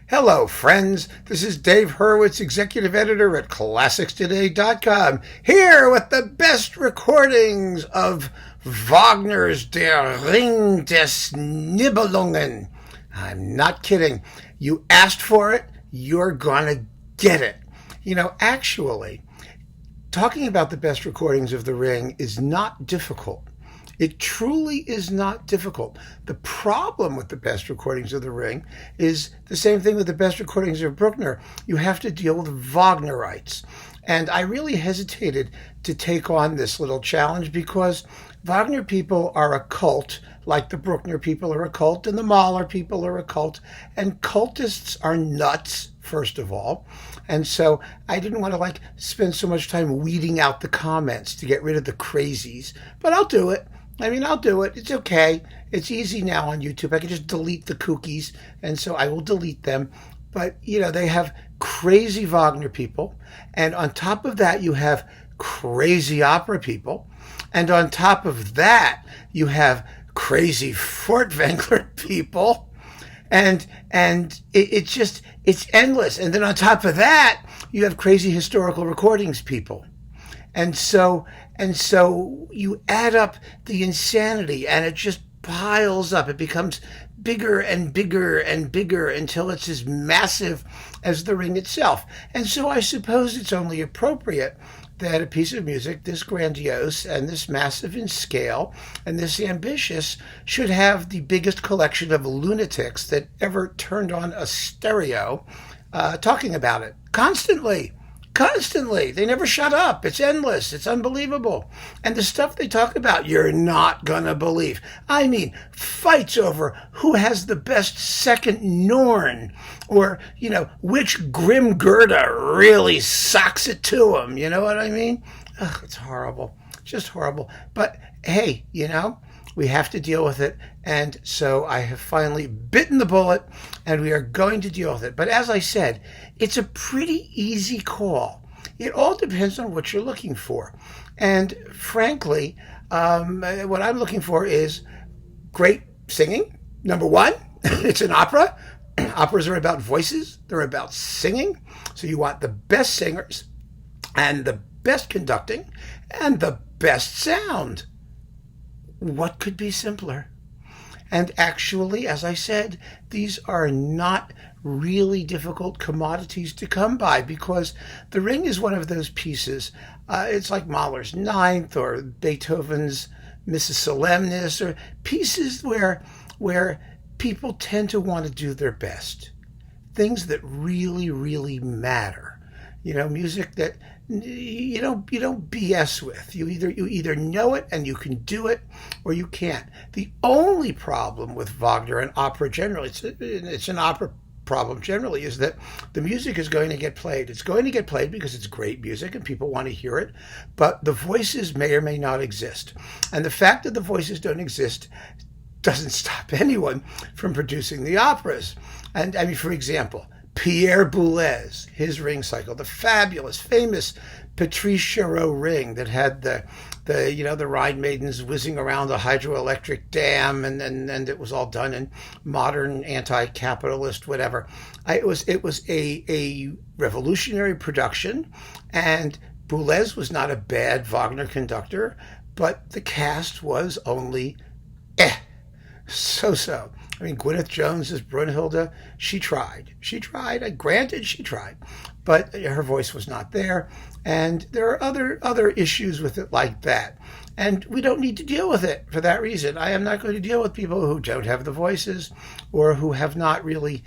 Hello, friends. This is Dave Hurwitz, executive editor at ClassicsToday.com, here with the best recordings of Wagner's Der Ring des Nibelungen. I'm not kidding. You asked for it, you're gonna get it. Actually, talking about the best recordings of The Ring is not difficult. It truly is not difficult. The problem with the best recordings of The Ring is the same thing with the best recordings of Bruckner. You have to deal with Wagnerites. And I really hesitated to take on this little challenge because Wagner people are a cult, like the Bruckner people are a cult, and the Mahler people are a cult, and cultists are nuts, first of all. And so I didn't want to spend so much time weeding out the comments to get rid of the crazies, but I'll do it. I'll do it. It's okay. It's easy now on YouTube. I can just delete the cookies, and so I will delete them. But, they have crazy Wagner people, and on top of that, you have crazy opera people, and on top of that, you have crazy Furtwängler people, and it's endless. And then on top of that, you have crazy historical recordings people. And so you add up the insanity and it just piles up. It becomes bigger and bigger and bigger until it's as massive as The Ring itself. And so I suppose it's only appropriate that a piece of music this grandiose and this massive in scale and this ambitious should have the biggest collection of lunatics that ever turned on a stereo talking about it constantly. They never shut up. It's endless. It's unbelievable. And the stuff they talk about, you're not going to believe. Fights over who has the best second Norn, or, which Grim Gerda really socks it to him. You know what I mean? Ugh, it's horrible. Just horrible. But hey, we have to deal with it. And so I have finally bitten the bullet, and we are going to deal with it. But as I said, it's a pretty easy call. It all depends on what you're looking for. And frankly, what I'm looking for is great singing. Number one, it's an opera. Operas are about voices. They're about singing. So you want the best singers and the best conducting and the best sound. What could be simpler? And actually, as I said, these are not really difficult commodities to come by, because The Ring is one of those pieces. It's like Mahler's Ninth or Beethoven's Missa Solemnis, or pieces where people tend to want to do their best. Things that really, really matter. Music that you don't BS with. You either know it and you can do it, or you can't. The only problem with Wagner and opera generally, it's an opera problem generally, is that the music is going to get played. It's going to get played because it's great music and people want to hear it, but the voices may or may not exist. And the fact that the voices don't exist doesn't stop anyone from producing the operas. And for example, Pierre Boulez, his ring cycle, the fabulous, famous Patrice Chéreau ring that had the Rhine maidens whizzing around a hydroelectric dam, and it was all done in modern anti-capitalist whatever. It was a revolutionary production, and Boulez was not a bad Wagner conductor, but the cast was only so. Gwyneth Jones as Brunhilde, she tried. Granted, she tried. But her voice was not there. And there are other issues with it like that. And we don't need to deal with it for that reason. I am not going to deal with people who don't have the voices, or who have not really,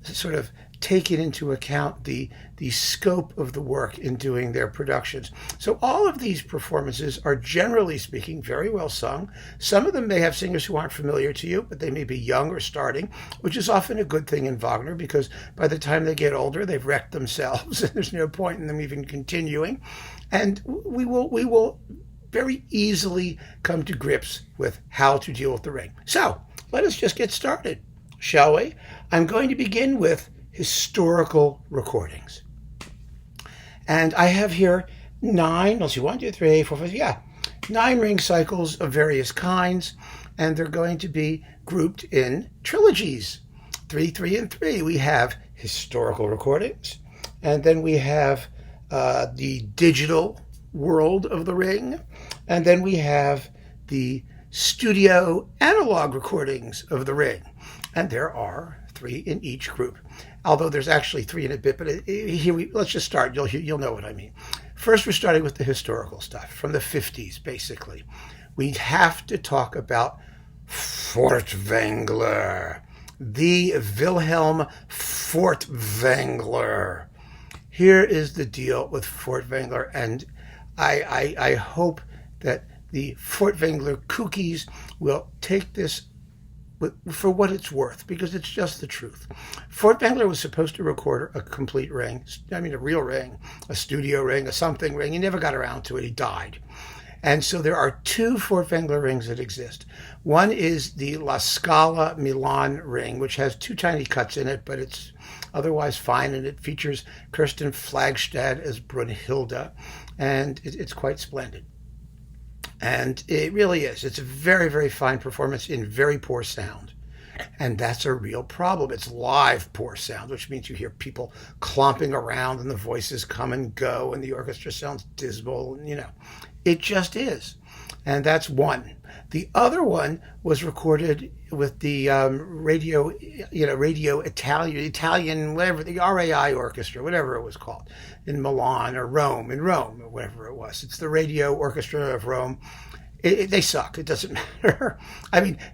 sort of taken into account the scope of the work in doing their productions. So all of these performances are, generally speaking, very well sung. Some of them may have singers who aren't familiar to you, but they may be young or starting, which is often a good thing in Wagner, because by the time they get older, they've wrecked themselves, and there's no point in them even continuing. And we will very easily come to grips with how to deal with The Ring. So let us just get started, shall we? I'm going to begin with historical recordings. And I have here 9 ring cycles of various kinds, and they're going to be grouped in trilogies. three, three, and three. We have historical recordings, and then we have the digital world of the ring, and then we have the studio analog recordings of the ring. And there are three in each group, although there's actually three in a bit. But let's just start. You'll know what I mean. First, we're starting with the historical stuff from the 50s, basically. We have to talk about Furtwängler, the Wilhelm Furtwängler. Here is the deal with Furtwängler, and I hope that the Furtwängler cookies will take this for what it's worth, because it's just the truth. Furtwängler was supposed to record a complete ring, a real ring, a studio ring, a something ring. He never got around to it. He died. And so there are two Furtwängler rings that exist. One is the La Scala Milan ring, which has two tiny cuts in it, but it's otherwise fine, and it features Kirsten Flagstad as Brunhilde, and it's quite splendid. And it really is. It's a very, very fine performance in very poor sound. And that's a real problem. It's live poor sound, which means you hear people clomping around and the voices come and go and the orchestra sounds dismal. It just is. And that's one. The other one was recorded with the radio Italian, whatever, the RAI orchestra, whatever it was called, in Milan or Rome, or whatever it was. It's the Radio Orchestra of Rome. They suck. It doesn't matter.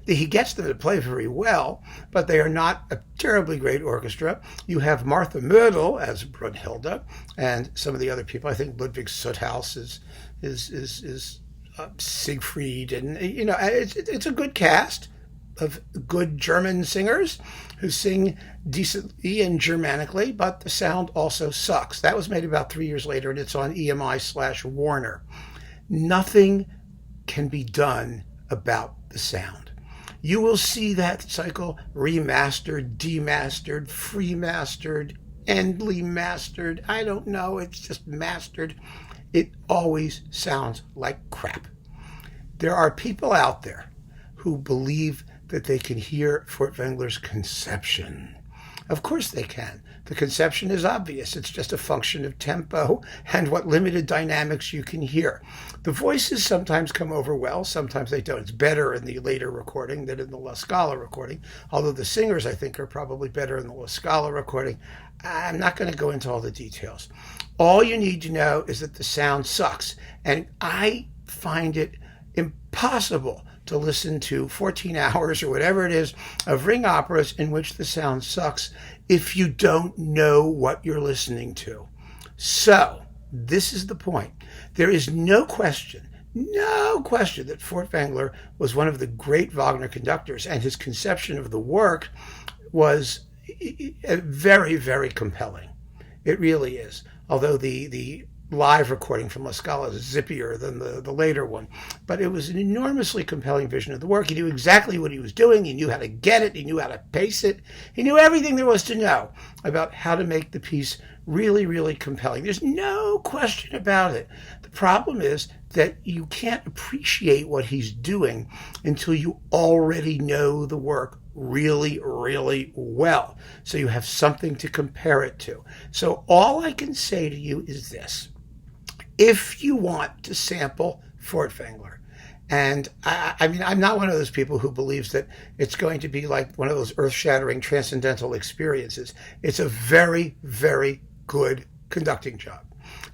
He gets them to play very well, but they are not a terribly great orchestra. You have Martha Mödel as Brunhilde, and some of the other people. I think Ludwig Suthaus is Siegfried, and it's a good cast of good German singers who sing decently and Germanically, but the sound also sucks. That was made about 3 years later, and it's on EMI/Warner. Nothing can be done about the sound. You will see that cycle remastered, demastered, free-mastered, endly mastered. I don't know, it's just mastered. It always sounds like crap. There are people out there who believe that they can hear Furtwängler's conception. Of course they can. The conception is obvious. It's just a function of tempo and what limited dynamics you can hear. The voices sometimes come over well, sometimes they don't. It's better in the later recording than in the La Scala recording, although the singers, I think, are probably better in the La Scala recording. I'm not going to go into all the details. All you need to know is that the sound sucks, and I find it impossible to listen to 14 hours or whatever it is of ring operas in which the sound sucks if you don't know what you're listening to. So, this is the point. There is no question that Furtwängler was one of the great Wagner conductors, and his conception of the work was very, very compelling. It really is. Although the live recording from La Scala is zippier than the later one. But it was an enormously compelling vision of the work. He knew exactly what he was doing. He knew how to get it. He knew how to pace it. He knew everything there was to know about how to make the piece really, really compelling. There's no question about it. The problem is that you can't appreciate what he's doing until you already know the work really, really well. So you have something to compare it to. So all I can say to you is this. If you want to sample Furtwängler, and I'm not one of those people who believes that it's going to be like one of those earth-shattering transcendental experiences. It's a very, very good conducting job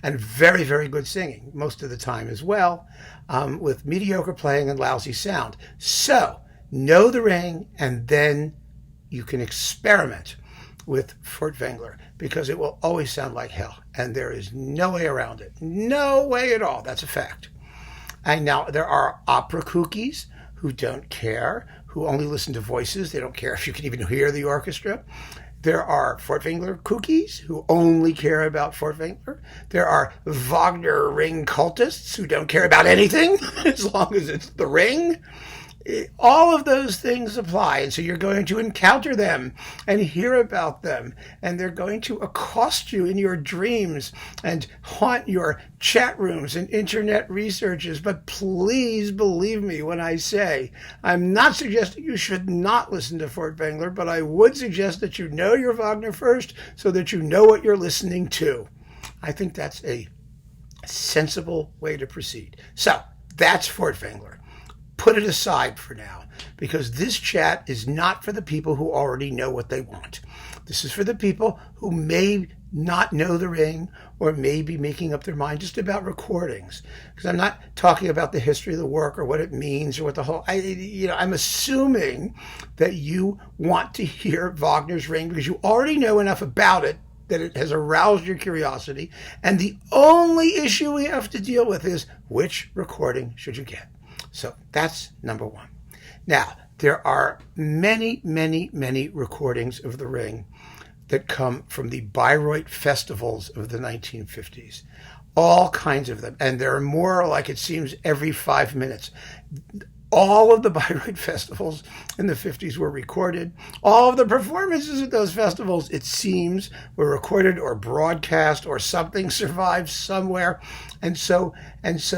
and very, very good singing most of the time as well, with mediocre playing and lousy sound. So know the ring, and then you can experiment with Furtwängler, because it will always sound like hell, and there is no way around it. No way at all. That's a fact. And now there are opera kookies who don't care, who only listen to voices. They don't care if you can even hear the orchestra. There are Furtwängler kookies who only care about Furtwängler. There are Wagner ring cultists who don't care about anything as long as it's the ring. All of those things apply. And so you're going to encounter them and hear about them. And they're going to accost you in your dreams and haunt your chat rooms and internet researches. But please believe me when I say I'm not suggesting you should not listen to Furtwängler, but I would suggest that you know your Wagner first so that you know what you're listening to. I think that's a sensible way to proceed. So that's Furtwängler. Put it aside for now, because this chat is not for the people who already know what they want. This is for the people who may not know the Ring or may be making up their mind just about recordings. Because I'm not talking about the history of the work or what it means or what the whole... I'm assuming that you want to hear Wagner's Ring because you already know enough about it that it has aroused your curiosity. And the only issue we have to deal with is which recording should you get. So that's number one. Now, there are many, many, many recordings of the Ring that come from the Bayreuth festivals of the 1950s. All kinds of them. And there are more, like it seems, every 5 minutes. All of the Bayreuth festivals in the 50s were recorded. All of the performances at those festivals, it seems, were recorded or broadcast or something survived somewhere. And so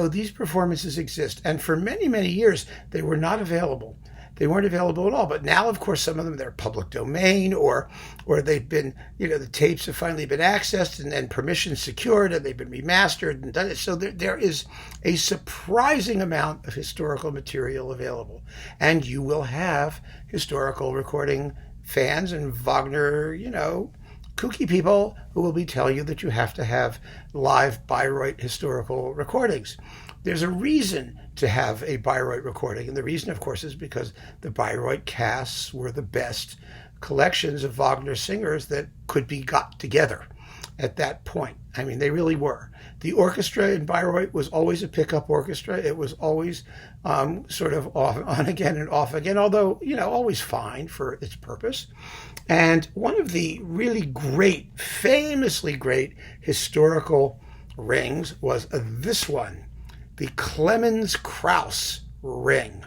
these performances exist. And for many, many years, they were not available. They weren't available at all. But now, of course, some of them, they're public domain or they've been, the tapes have finally been accessed and permission secured and they've been remastered and done it. So there is a surprising amount of historical material available. And you will have historical recording fans and Wagner, kooky people who will be telling you that you have to have live Bayreuth historical recordings. There's a reason to have a Bayreuth recording, and the reason, of course, is because the Bayreuth casts were the best collections of Wagner singers that could be got together at that point. I mean, they really were. The orchestra in Bayreuth was always a pickup orchestra. It was always sort of on again and off again, although, always fine for its purpose. And one of the really great, famously great historical rings was this one, the Clemens-Krauss ring.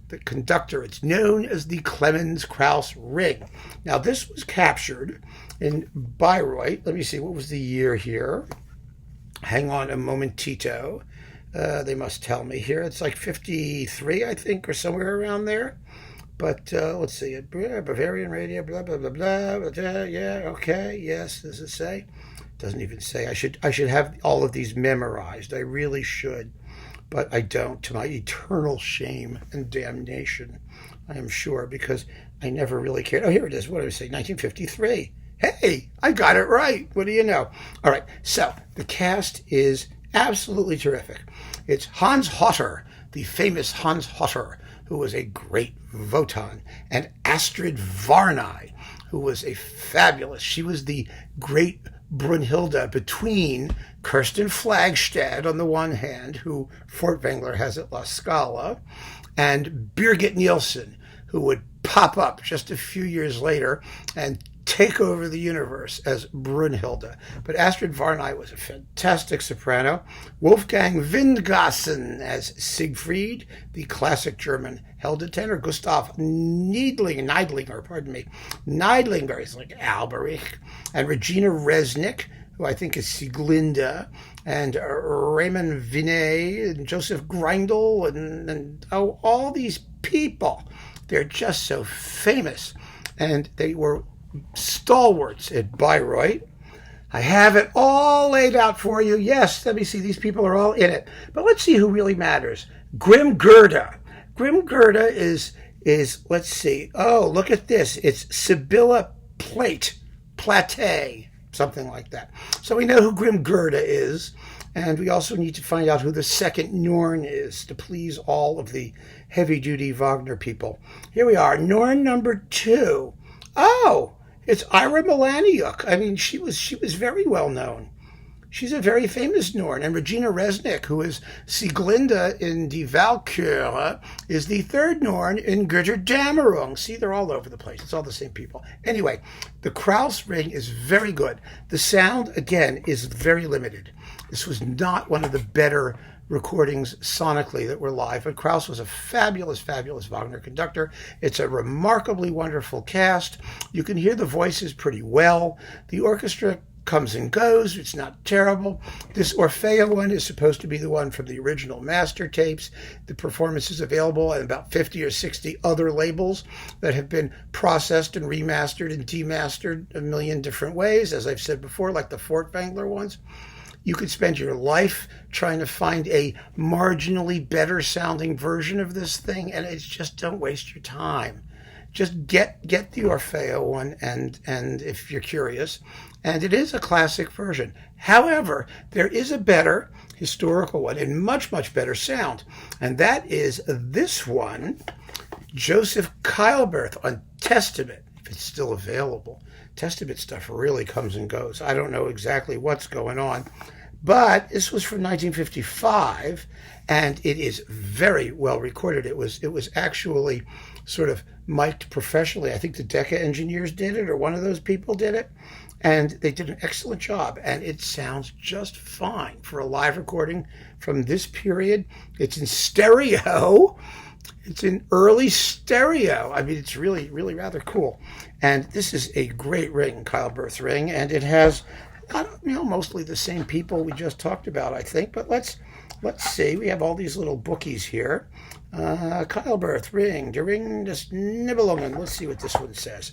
The conductor, it's known as the Clemens-Krauss ring. Now, this was captured in Bayreuth. Let me see, what was the year here? Hang on a momentito. They must tell me here. It's like 53, I think, or somewhere around there. But let's see, Bavarian radio, blah, blah, blah, blah, blah, yeah, okay, yes, does it say? Doesn't even say. I should have all of these memorized. I really should. But I don't, to my eternal shame and damnation, I am sure, because I never really cared. Oh, here it is. What did I say? 1953. Hey, I got it right. What do you know? All right, so the cast is absolutely terrific. It's Hans Hotter, the famous Hans Hotter, who was a great Wotan, and Astrid Varney, who was a fabulous, she was the great Brunhilde between Kirsten Flagstad on the one hand, who Furtwängler has at La Scala, and Birgit Nilsson, who would pop up just a few years later and take over the universe as Brunhilde. But Astrid Varney was a fantastic soprano. Wolfgang Windgassen as Siegfried, the classic German held tenor. Gustav Neidlinger, is like Alberich. And Regina Resnick, who I think is Sieglinde, and Raymond Vinet, and Joseph Greindl, and all these people. They're just so famous. And they were stalwarts at Bayreuth. I have it all laid out for you. Yes, let me see. These people are all in it. But let's see who really matters. Grim Gerda. Grim Gerda is let's see. Oh, look at this. It's Sibylla Plate, something like that. So we know who Grim Gerda is. And we also need to find out who the second Norn is to please all of the heavy-duty Wagner people. Here we are. Norn number 2. Oh, it's Ira Milaniuk. I mean, she was very well known. She's a very famous Norn. And Regina Resnick, who is Sieglinde in Die Walküre, is the third Norn in Götterdämmerung. See, they're all over the place. It's all the same people. Anyway, the Krauss ring is very good. The sound, again, is very limited. This was not one of the better recordings sonically that were live. But Krauss was a fabulous, fabulous Wagner conductor. It's a remarkably wonderful cast. You can hear the voices pretty well. The orchestra comes and goes. It's not terrible. This Orfeo one is supposed to be the one from the original master tapes. The performance is available on about 50 or 60 other labels that have been processed and remastered and demastered a million different ways, as I've said before, like the Furtwängler ones. You could spend your life trying to find a marginally better sounding version of this thing, and it's just, don't waste your time. Just get the Orfeo one, and if you're curious, and it is a classic version. However, there is a better historical one and much, much better sound, and that is this one, Joseph Keilberth on Testament, if it's still available. Testament stuff really comes and goes. I don't know exactly what's going on, but this was from 1955, and it is very well recorded. It was actually sort of mic'd professionally. I think the Decca engineers did it, or one of those people did it, and they did an excellent job, and it sounds just fine for a live recording from this period. It's in stereo. It's in early stereo. I mean, it's really, really rather cool. And this is a great ring, Keilberth ring, and it has, mostly the same people we just talked about, I think. But let's see. We have all these little bookies here. Keilberth ring, Der Ring des Nibelungen. Let's see what this one says.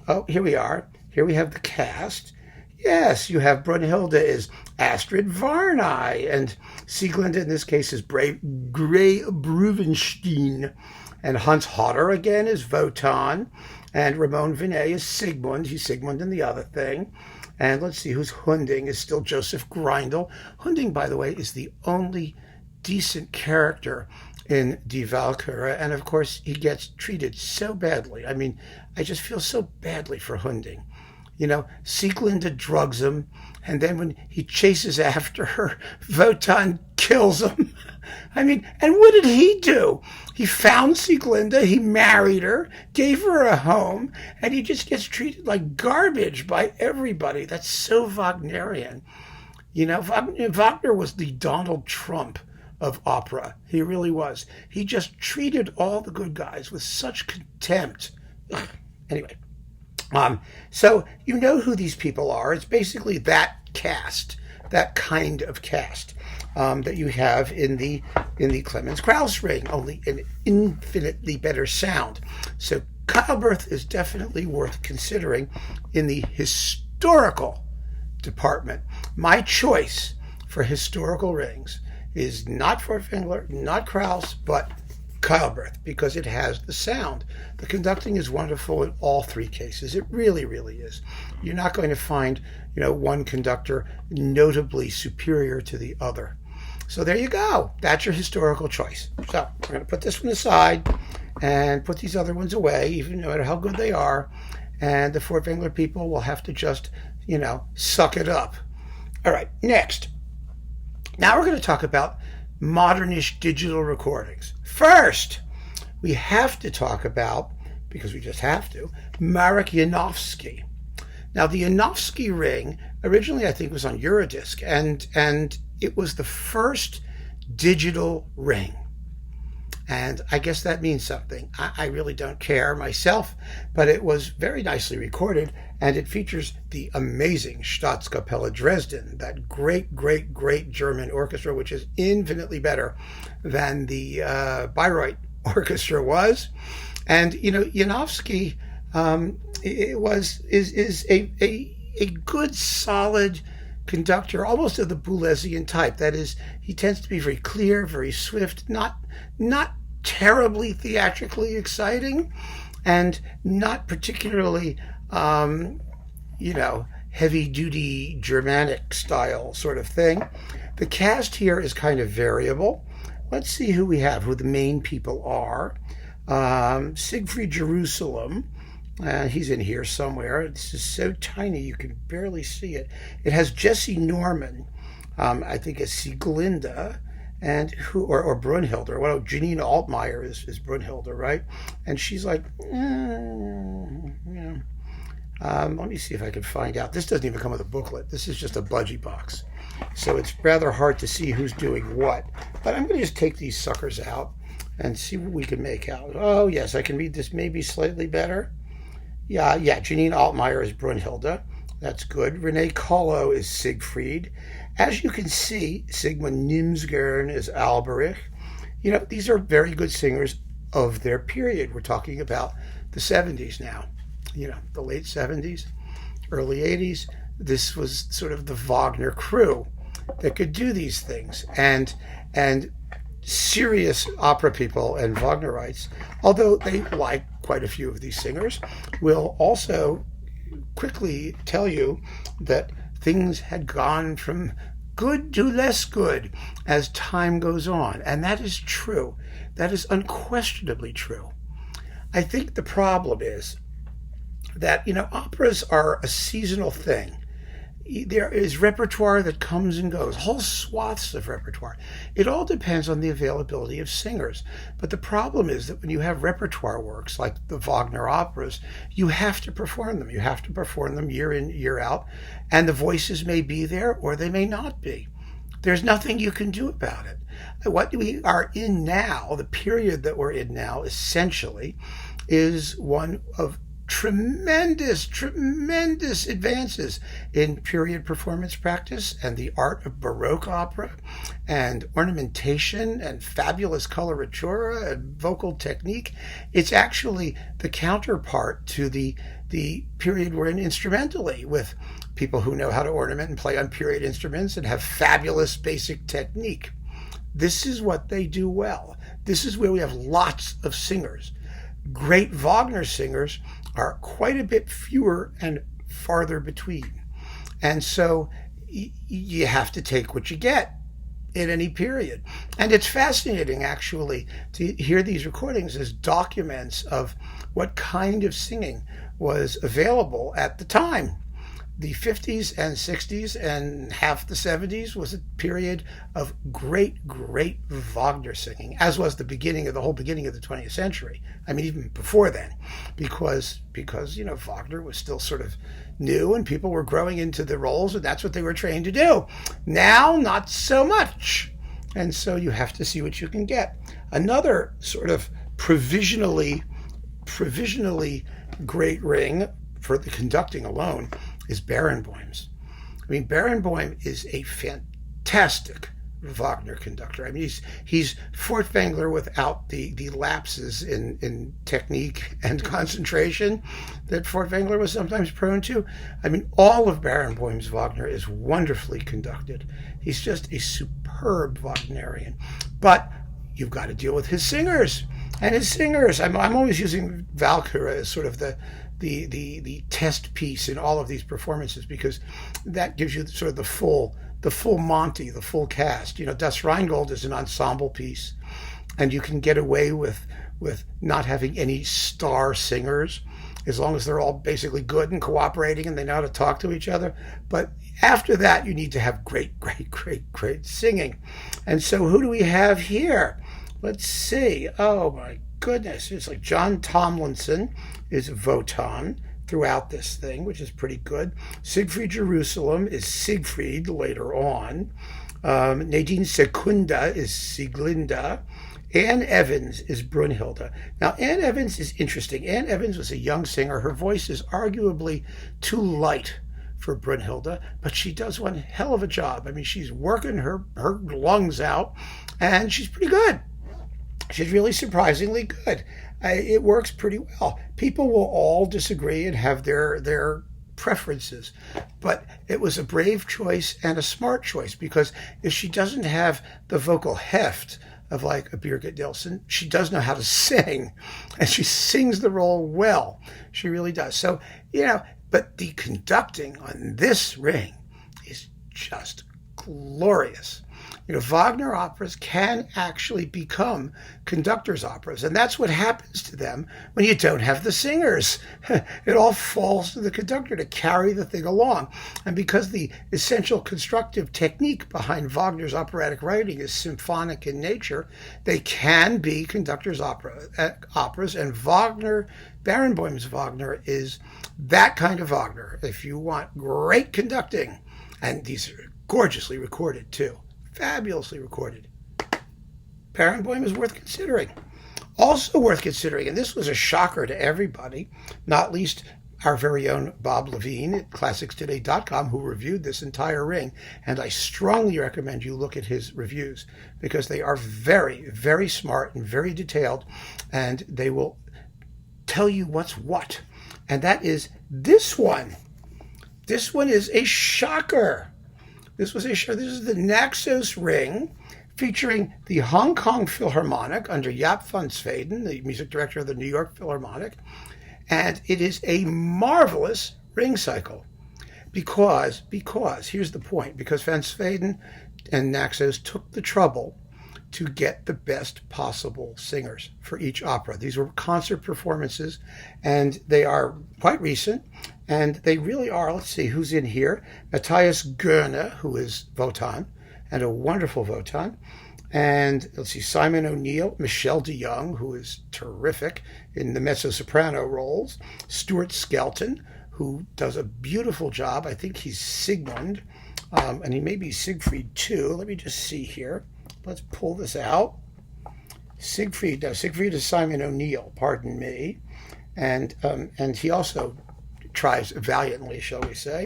Oh, here we are. Here we have the cast. Yes, you have Brunhilde is Astrid Varney, and Sieglinde in this case is Grey Bruvenstein, and Hans Hodder again is Wotan, and Ramon Vinet is Sigmund. He's Sigmund in the other thing. And let's see who's Hunding is still Joseph Grindel. Hunding, by the way, is the only decent character in Die Walküre, and of course he gets treated so badly. I mean, I just feel so badly for Hunding. Sieglinde drugs him, and then when he chases after her, Wotan kills him. I mean, and what did he do? He found Sieglinde, he married her, gave her a home, and he just gets treated like garbage by everybody. That's so Wagnerian. Wagner was the Donald Trump of opera. He really was. He just treated all the good guys with such contempt. Anyway. So you know who these people are. It's basically that cast, that kind of cast that you have in the Clemens Krauss ring, only an infinitely better sound. So Keilberth is definitely worth considering in the historical department. My choice for historical rings is not Furtwängler, not Krauss, but Keilberth, because it has the sound. The conducting is wonderful in all three cases. It really, really is. You're not going to find, one conductor notably superior to the other. So there you go. That's your historical choice. So we're going to put this one aside and put these other ones away, even no matter how good they are. And the Furtwängler people will have to just, suck it up. All right, next. Now we're going to talk about modernish digital recordings. First, we have to talk about, because we just have to, Marek Janowski. Now, the Janowski ring originally, I think, was on Eurodisc, and it was the first digital ring. And I guess that means something. I really don't care myself, but it was very nicely recorded, and it features the amazing Staatskapelle Dresden, that great, great, great German orchestra, which is infinitely better than the Bayreuth orchestra was. And, Janowski is a good, solid conductor, almost of the Boulesian type. That is, he tends to be very clear, very swift, not terribly theatrically exciting, and not particularly, heavy-duty Germanic style sort of thing. The cast here is kind of variable. Let's see who we have, who the main people are. Siegfried Jerusalem. He's in here somewhere. This is so tiny you can barely see it. It has Jesse Norman, I think it's Sieglinde, and or Brunhilde. Well, Janine Altmaier is Brunhilde, right? And she's like, let me see if I can find out. This doesn't even come with a booklet. This is just a budgie box. So it's rather hard to see who's doing what. But I'm going to just take these suckers out and see what we can make out. Oh, yes, I can read this maybe slightly better. Yeah, Janine Altmeyer is Brunhilde. That's good. Renee Collo is Siegfried. As you can see, Sigmund Nimsgern is Alberich. These are very good singers of their period. We're talking about the 70s now. The late 70s, early 80s. This was sort of the Wagner crew that could do these things. And serious opera people and Wagnerites, although they like quite a few of these singers, will also quickly tell you that things had gone from good to less good as time goes on. And that is true. That is unquestionably true. I think the problem is that, operas are a seasonal thing. There is repertoire that comes and goes, whole swaths of repertoire. It all depends on the availability of singers. But the problem is that when you have repertoire works like the Wagner operas, you have to perform them. You have to perform them year in, year out. And the voices may be there or they may not be. There's nothing you can do about it. What we are in now, the period that we're in now, essentially, is one of tremendous advances in period performance practice and the art of Baroque opera and ornamentation and fabulous coloratura and vocal technique. It's actually the counterpart to the period we're in instrumentally, with people who know how to ornament and play on period instruments and have fabulous basic technique. This is what they do well. This is where we have lots of singers. Great Wagner singers are quite a bit fewer and farther between. And so you have to take what you get in any period. And it's fascinating, actually, to hear these recordings as documents of what kind of singing was available at the time. The 50s and 60s and half the 70s was a period of great Wagner singing, as was the whole beginning of the 20th century. I mean, even before then, because Wagner was still sort of new and people were growing into the roles, and that's what they were trained to do. Now, not so much. And so you have to see what you can get. Another sort of provisionally great ring for the conducting alone is Barenboim's. I mean, Barenboim is a fantastic Wagner conductor. I mean, he's Furtwängler without the lapses in technique and concentration that Furtwängler was sometimes prone to. I mean, all of Barenboim's Wagner is wonderfully conducted. He's just a superb Wagnerian. But you've got to deal with his singers. And his singers, I'm always using Valkyrie as sort of the test piece in all of these performances, because that gives you sort of the full Monty, the full cast. Das Rheingold is an ensemble piece, and you can get away with not having any star singers as long as they're all basically good and cooperating and they know how to talk to each other. But after that, you need to have great singing. And so who do we have here? Let's see. Oh my goodness. It's like John Tomlinson is Wotan throughout this thing, which is pretty good. Siegfried Jerusalem is Siegfried later on. Nadine Secunda is Sieglinde. Anne Evans is Brunhilde. Now, Anne Evans is interesting. Anne Evans was a young singer. Her voice is arguably too light for Brunhilde, but she does one hell of a job. I mean, she's working her lungs out, and she's pretty good. She's really surprisingly good. It works pretty well. People will all disagree and have their preferences, but it was a brave choice and a smart choice, because if she doesn't have the vocal heft of like a Birgit Nilsson, she does know how to sing, and she sings the role well. She really does. So, but the conducting on this ring is just glorious. Wagner operas can actually become conductors' operas, and that's what happens to them when you don't have the singers. It all falls to the conductor to carry the thing along. And because the essential constructive technique behind Wagner's operatic writing is symphonic in nature, they can be conductors' operas, and Barenboim's Wagner is that kind of Wagner. If you want great conducting, and these are gorgeously recorded too. Fabulously recorded. Barenboim is worth considering. Also worth considering, and this was a shocker to everybody, not least our very own Bob Levine at ClassicsToday.com, who reviewed this entire ring. And I strongly recommend you look at his reviews because they are very, very smart and very detailed, and they will tell you what's what. And that is this one. This one is a shocker. This is the Naxos ring, featuring the Hong Kong Philharmonic under Jaap van Zweden, the music director of the New York Philharmonic. And it is a marvelous ring cycle because here's the point, because Van Zweden and Naxos took the trouble to get the best possible singers for each opera. These were concert performances, and they are quite recent, and they really are. Let's see who's in here. Matthias Goerne, who is Wotan, and a wonderful Wotan. And let's see, Simon O'Neill, Michelle de Jong, who is terrific in the mezzo-soprano roles, Stuart Skelton, who does a beautiful job. I think he's Sigmund, and he may be Siegfried too. Let me just see here. Let's pull this out. Siegfried is Simon O'Neill, pardon me. And he also tries valiantly, shall we say,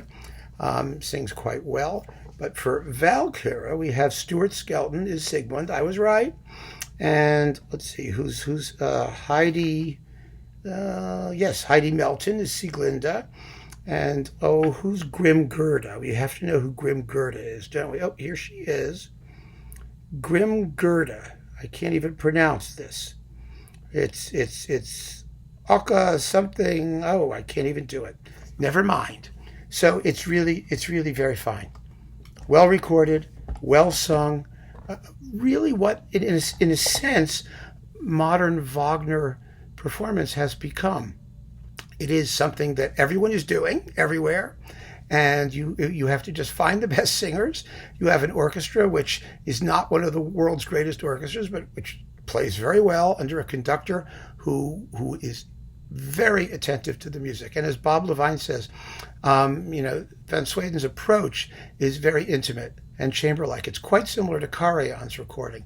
sings quite well. But for Valkyra, we have Stuart Skelton is Sigmund. I was right. And let's see, who's Heidi? Yes, Heidi Melton is Sieglinde. And who's Grimgerda? We have to know who Grimgerda is, don't we? Oh, here she is. Grimgerda. I can't even pronounce this. It's Oka something. Oh, I can't even do it. Never mind. So it's really very fine. Well recorded, well sung, really what, in a sense, modern Wagner performance has become. It is something that everyone is doing everywhere, and you have to just find the best singers. You have an orchestra, which is not one of the world's greatest orchestras, but which plays very well under a conductor who is very attentive to the music. And as Bob Levine says, Van Sweden's approach is very intimate and chamber-like. It's quite similar to Karajan's recording.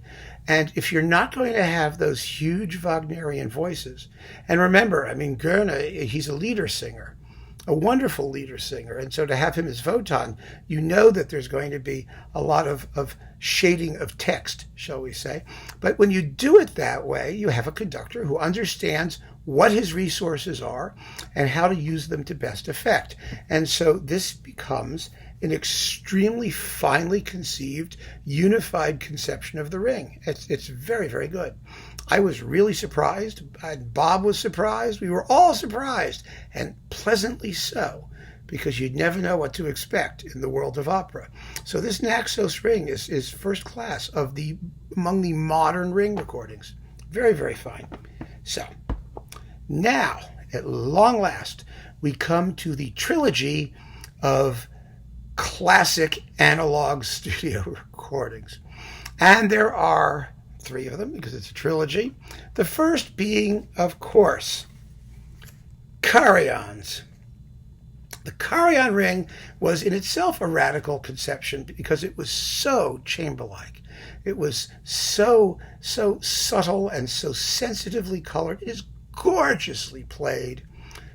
And if you're not going to have those huge Wagnerian voices, and remember, Goerne, he's a leader singer, a wonderful leader singer. And so to have him as Wotan, you know that there's going to be a lot of shading of text, shall we say. But when you do it that way, you have a conductor who understands what his resources are and how to use them to best effect. And so this becomes an extremely finely conceived, unified conception of the ring. It's very, very good. I was really surprised. Bob was surprised. We were all surprised, and pleasantly so, because you'd never know what to expect in the world of opera. So this Naxos ring is first class among the modern ring recordings. Very, very fine. So now, at long last, we come to the trilogy of classic analog studio recordings. And there are 3 of them because it's a trilogy. The first being, of course, Karajan's. The Karajan ring was in itself a radical conception because it was so chamber-like. It was so subtle and so sensitively colored. It is gorgeously played,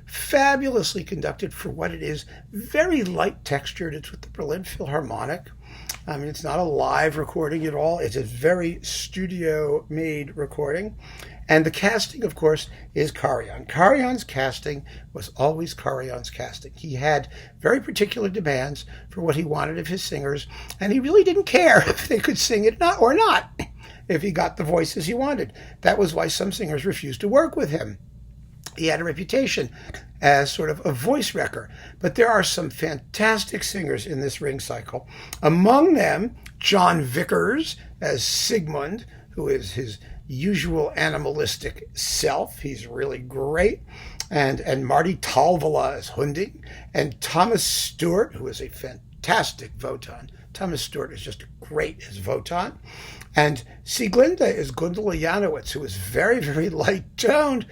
fabulously conducted for what it is, very light textured. It's with the Berlin Philharmonic. It's not a live recording at all. It's a very studio-made recording. And the casting, of course, is Karajan. Karajan's casting was always Karajan's casting. He had very particular demands for what he wanted of his singers, and he really didn't care if they could sing it or not, if he got the voices he wanted. That was why some singers refused to work with him. He had a reputation as sort of a voice wrecker. But there are some fantastic singers in this ring cycle. Among them, John Vickers as Sigmund, who is his usual animalistic self. He's really great. And Marty Talvala as Hunding. And Thomas Stewart, who is a fantastic Wotan. Thomas Stewart is just great as Wotan. And Sieglinde is Gundula Janowitz, who is very, very light-toned,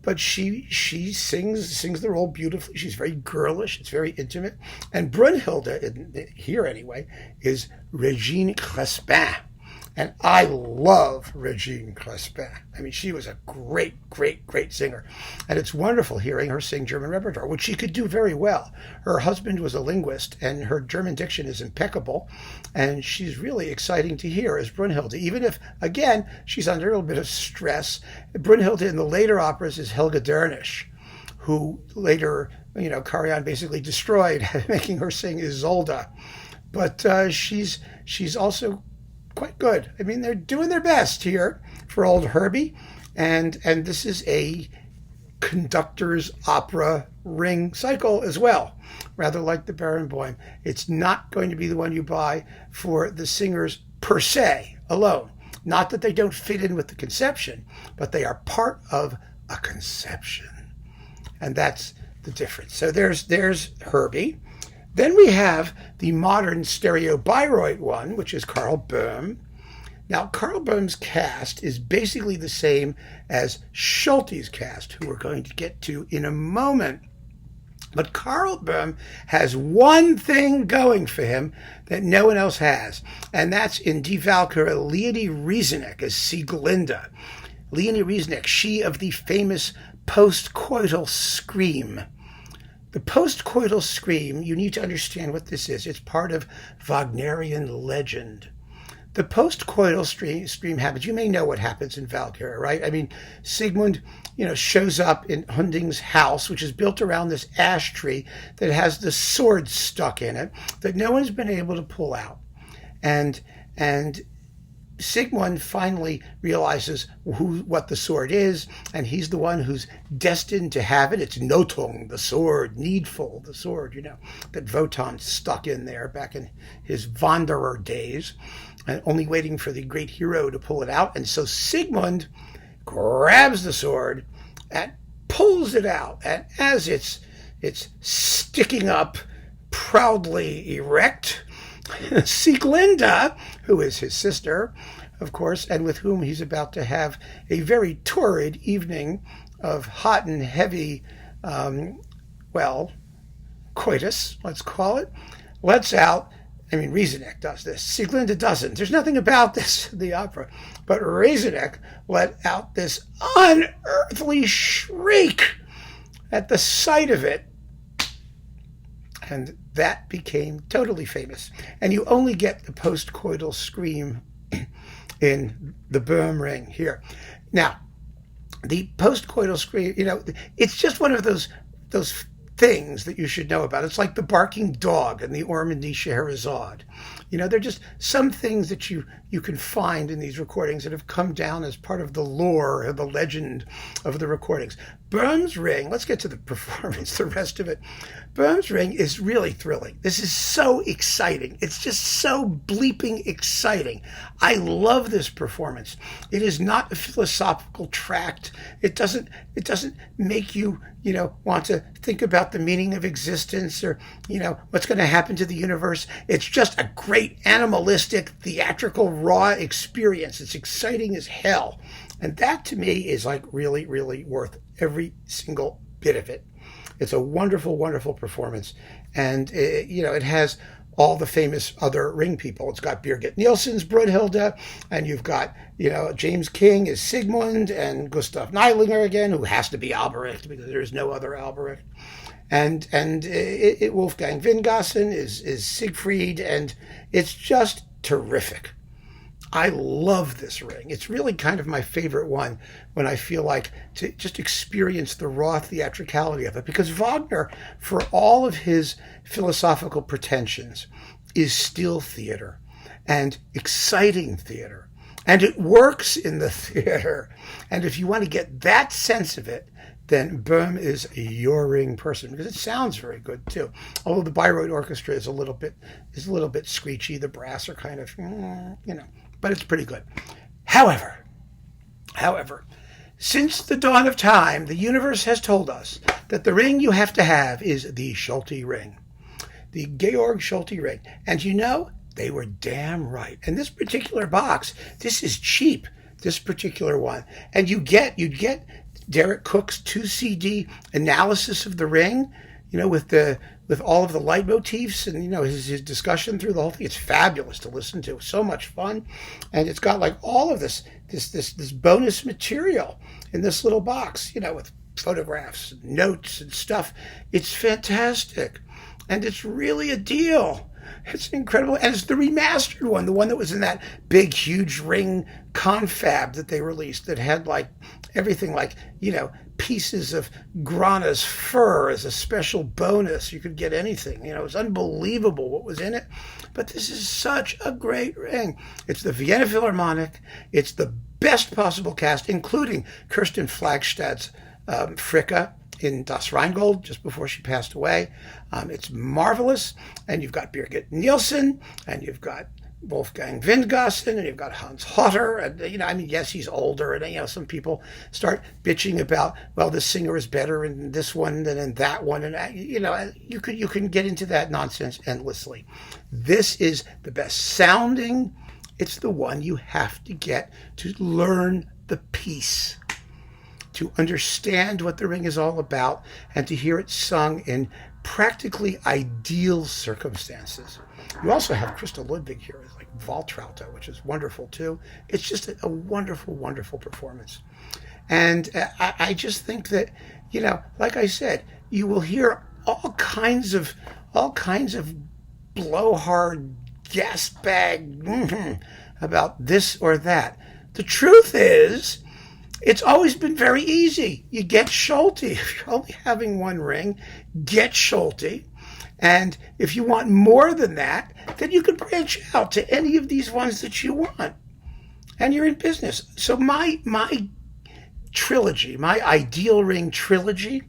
but she sings the role beautifully. She's very girlish. It's very intimate. And Brunhilde, here anyway, is Regine Crespin. And I love Regine Crespin. I mean, she was a great, great, great singer. And it's wonderful hearing her sing German repertoire, which she could do very well. Her husband was a linguist, and her German diction is impeccable. And she's really exciting to hear as Brunhilde, even if, again, she's under a little bit of stress. Brunhilde in the later operas is Helga Dernisch, who later, Karajan basically destroyed, making her sing Isolde. But she's also quite good. I mean, they're doing their best here for old Herbie, and this is a conductor's opera ring cycle as well, rather like the Barenboim. It's not going to be the one you buy for the singers per se alone. Not that they don't fit in with the conception, but they are part of a conception, and that's the difference. So there's Herbie. Then we have the modern stereo Bayreuth one, which is Karl Böhm. Now, Karl Böhm's cast is basically the same as Schulte's cast, who we're going to get to in a moment. But Karl Böhm has one thing going for him that no one else has, and that's in Die Walküre Leonie Rieseneck as Sieglinde. Leonie Rieseneck, she of the famous post-coital scream. The post-coital scream, you need to understand what this is. It's part of Wagnerian legend. The post-coital scream happens. You may know what happens in Valkyrie, right? I mean, Sigmund, shows up in Hunding's house, which is built around this ash tree that has the sword stuck in it that no one's been able to pull out. And Sigmund finally realizes what the sword is, and he's the one who's destined to have it. It's Notung, the sword, needful, the sword, that Wotan stuck in there back in his Wanderer days, and only waiting for the great hero to pull it out. And so Sigmund grabs the sword and pulls it out, and as it's sticking up proudly erect, Sieglinde, who is his sister, of course, and with whom he's about to have a very torrid evening of hot and heavy, coitus, let's call it, lets out. I mean, Rieseneck does this. Sieglinde doesn't. There's nothing about this in the opera. But Rieseneck let out this unearthly shriek at the sight of it. And that became totally famous. And you only get the post-coital scream in the Böhm ring here. Now, the post-coital scream, it's just one of those things that you should know about. It's like the barking dog and the Ormandy Scheherazade. They're just some things that you can find in these recordings that have come down as part of the lore or the legend of the recordings. Böhm's ring, let's get to the performance, the rest of it. Böhm's ring is really thrilling. This is so exciting. It's just so bleeping exciting. I love this performance. It is not a philosophical tract. It doesn't make you, want to think about the meaning of existence or, what's going to happen to the universe. It's just a great animalistic, theatrical, raw experience. It's exciting as hell. And that to me is like really, really worth every single bit of it. It's a wonderful, wonderful performance. And, it has all the famous other ring people. It's got Birgit Nielsen's Brunhilde, and you've got, James King is Sigmund, and Gustav Neilinger again, who has to be Albrecht because there's no other Albrecht. And Wolfgang Wingassen is Siegfried, and it's just terrific. I love this ring. It's really kind of my favorite one when I feel like to just experience the raw theatricality of it. Because Wagner, for all of his philosophical pretensions, is still theater and exciting theater. And it works in the theater. And if you want to get that sense of it, then Böhm is your ring person, because it sounds very good too. Although the Bayreuth Orchestra is a little bit screechy. The brass are kind of, but it's pretty good. However, since the dawn of time, the universe has told us that the ring you have to have is the Schulte ring. the Georg Schulte ring. And you know, they were damn right. And this particular box, this is cheap, this particular one. And you'd get Derek Cook's 2 CD analysis of the ring, you know, with all of the leitmotifs and, you know, his discussion through the whole thing. It's fabulous to listen to. So much fun. And it's got like all of this bonus material in this little box, you know, with photographs and notes and stuff. It's fantastic. And it's really a deal. It's incredible. And it's the remastered one, the one that was in that big, huge ring confab that they released that had like everything, like, you know, pieces of Grana's fur as a special bonus. You could get anything. You know, it was unbelievable what was in it. But this is such a great ring. It's the Vienna Philharmonic. It's the best possible cast, including Kirsten Flagstad's Fricka in Das Rheingold just before she passed away. It's marvelous. And you've got Birgit Nielsen, and you've got Wolfgang Windgassen, and you've got Hans Hotter. And, you know, I mean, yes, he's older, and, you know, some people start bitching about, well, this singer is better in this one than in that one. And, you know, you can get into that nonsense endlessly. This is the best sounding. It's the one you have to get to learn the piece, to understand what the ring is all about, and to hear it sung in practically ideal circumstances. You also have Krista Ludwig here, like Waltrauta, which is wonderful too. It's just a wonderful, wonderful performance. And I just think that, you know, like I said, you will hear all kinds of blowhard gas bag about this or that. The truth is, it's always been very easy. You get Schulte. If you're only having one ring, get Schulte. And if you want more than that, then you can branch out to any of these ones that you want. And you're in business. So my trilogy, my ideal ring trilogy,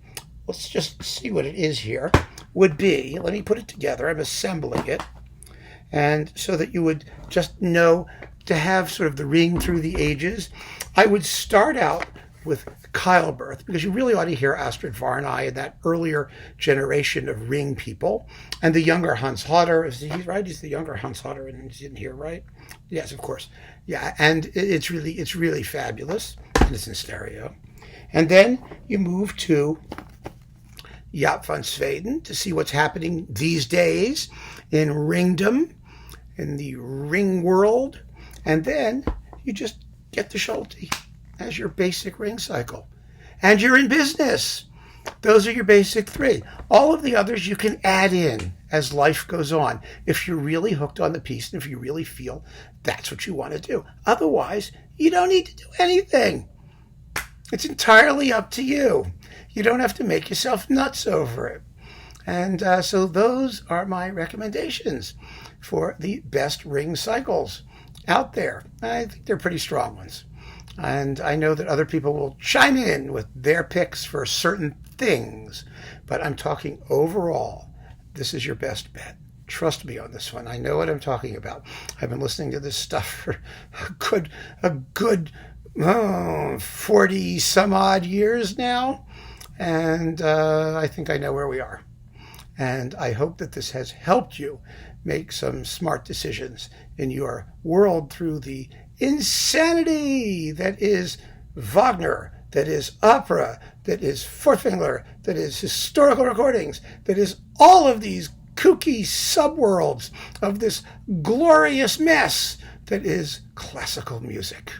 let's just see what it is here, would be, let me put it together. I'm assembling it. And so that you would just know to have sort of the ring through the ages, I would start out with Keilberth, because you really ought to hear Astrid Varnay and that earlier generation of ring people, and the younger Hans Hotter. He's right. He's the younger Hans Hotter, and he's in here, right? Yes, of course. Yeah, and it's really fabulous, and it's in stereo. And then you move to Jaap van Zweden to see what's happening these days in ringdom, in the ring world, and then you just get the Schulte as your basic ring cycle. And you're in business. Those are your basic three. All of the others you can add in as life goes on, if you're really hooked on the piece and if you really feel that's what you want to do. Otherwise, you don't need to do anything. It's entirely up to you. You don't have to make yourself nuts over it. And so those are my recommendations for the best ring cycles out there. I think they're pretty strong ones. And I know that other people will chime in with their picks for certain things, but I'm talking overall. This is your best bet. Trust me on this one. I know what I'm talking about. I've been listening to this stuff for a good 40 some odd years now, and I think I know where we are. And I hope that this has helped you make some smart decisions in your world through the insanity that is Wagner, that is opera, that is Furtwängler, that is historical recordings, that is all of these kooky subworlds of this glorious mess that is classical music.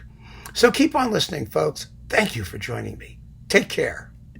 So keep on listening, folks. Thank you for joining me. Take care.